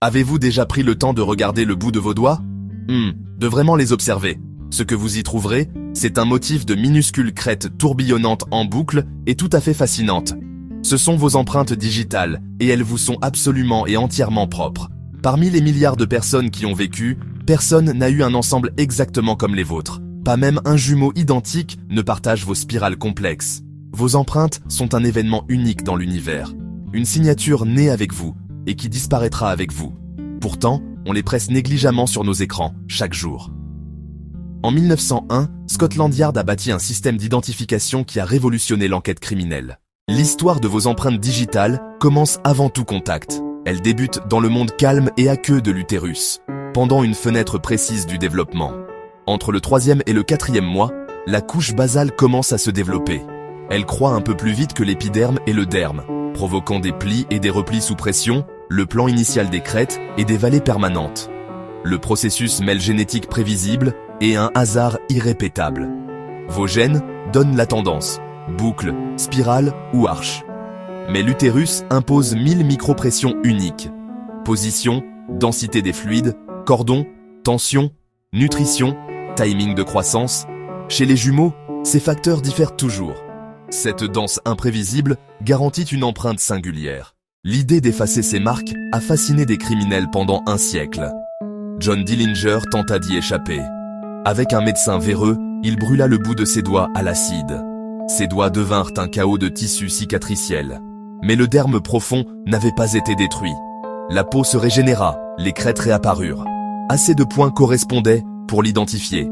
Avez-vous déjà pris le temps de regarder le bout de vos doigts? De vraiment les observer. Ce que vous y trouverez, c'est un motif de minuscules crêtes tourbillonnantes en boucle et tout à fait fascinantes. Ce sont vos empreintes digitales, et elles vous sont absolument et entièrement propres. Parmi les milliards de personnes qui ont vécu, personne n'a eu un ensemble exactement comme les vôtres. Pas même un jumeau identique ne partage vos spirales complexes. Vos empreintes sont un événement unique dans l'univers. Une signature née avec vous, et qui disparaîtra avec vous. Pourtant, on les presse négligemment sur nos écrans, chaque jour. En 1901, Scotland Yard a bâti un système d'identification qui a révolutionné l'enquête criminelle. L'histoire de vos empreintes digitales commence avant tout contact. Elle débute dans le monde calme et aqueux de l'utérus, pendant une fenêtre précise du développement. Entre le 3e et le 4e mois, la couche basale commence à se développer. Elle croît un peu plus vite que l'épiderme et le derme, provoquant des plis et des replis sous pression, le plan initial des crêtes et des vallées permanentes. Le processus mêle génétique prévisible et un hasard irrépétable. Vos gènes donnent la tendance, boucle, spirale ou arche. Mais l'utérus impose 1000 micropressions uniques. Position, densité des fluides, cordon, tension, nutrition, timing de croissance. Chez les jumeaux, ces facteurs diffèrent toujours. Cette danse imprévisible garantit une empreinte singulière. L'idée d'effacer ces marques a fasciné des criminels pendant un siècle. John Dillinger tenta d'y échapper. Avec un médecin véreux, il brûla le bout de ses doigts à l'acide. Ses doigts devinrent un chaos de tissu cicatriciel. Mais le derme profond n'avait pas été détruit. La peau se régénéra, les crêtes réapparurent. Assez de points correspondaient pour l'identifier.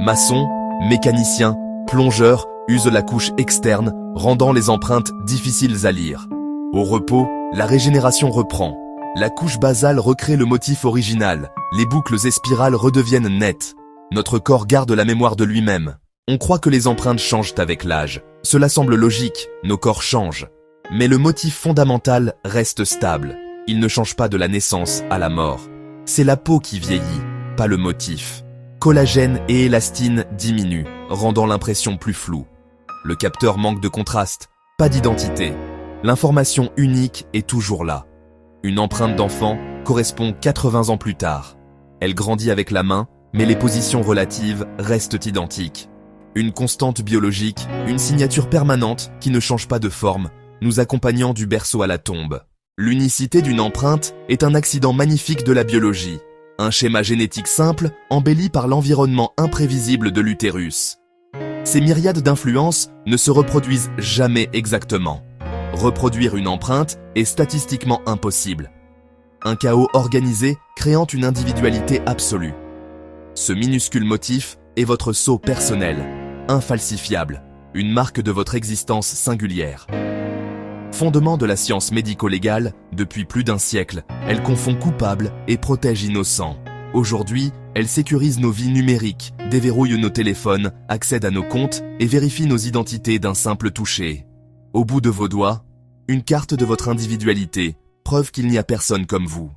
Maçon, mécanicien, plongeur usent la couche externe, rendant les empreintes difficiles à lire. Au repos, la régénération reprend. La couche basale recrée le motif original, les boucles et spirales redeviennent nettes. Notre corps garde la mémoire de lui-même. On croit que les empreintes changent avec l'âge. Cela semble logique, nos corps changent. Mais le motif fondamental reste stable. Il ne change pas de la naissance à la mort. C'est la peau qui vieillit, pas le motif. Collagène et élastine diminuent, rendant l'impression plus floue. Le capteur manque de contraste, pas d'identité. L'information unique est toujours là. Une empreinte d'enfant correspond 80 ans plus tard. Elle grandit avec la main, mais les positions relatives restent identiques. Une constante biologique, une signature permanente qui ne change pas de forme, nous accompagnant du berceau à la tombe. L'unicité d'une empreinte est un accident magnifique de la biologie. Un schéma génétique simple embelli par l'environnement imprévisible de l'utérus. Ces myriades d'influences ne se reproduisent jamais exactement. Reproduire une empreinte est statistiquement impossible. Un chaos organisé créant une individualité absolue. Ce minuscule motif est votre sceau personnel, infalsifiable, une marque de votre existence singulière. Fondement de la science médico-légale, depuis plus d'un siècle, elle confond coupables et protège innocents. Aujourd'hui, elle sécurise nos vies numériques, déverrouille nos téléphones, accède à nos comptes et vérifie nos identités d'un simple toucher. Au bout de vos doigts, une carte de votre individualité, preuve qu'il n'y a personne comme vous.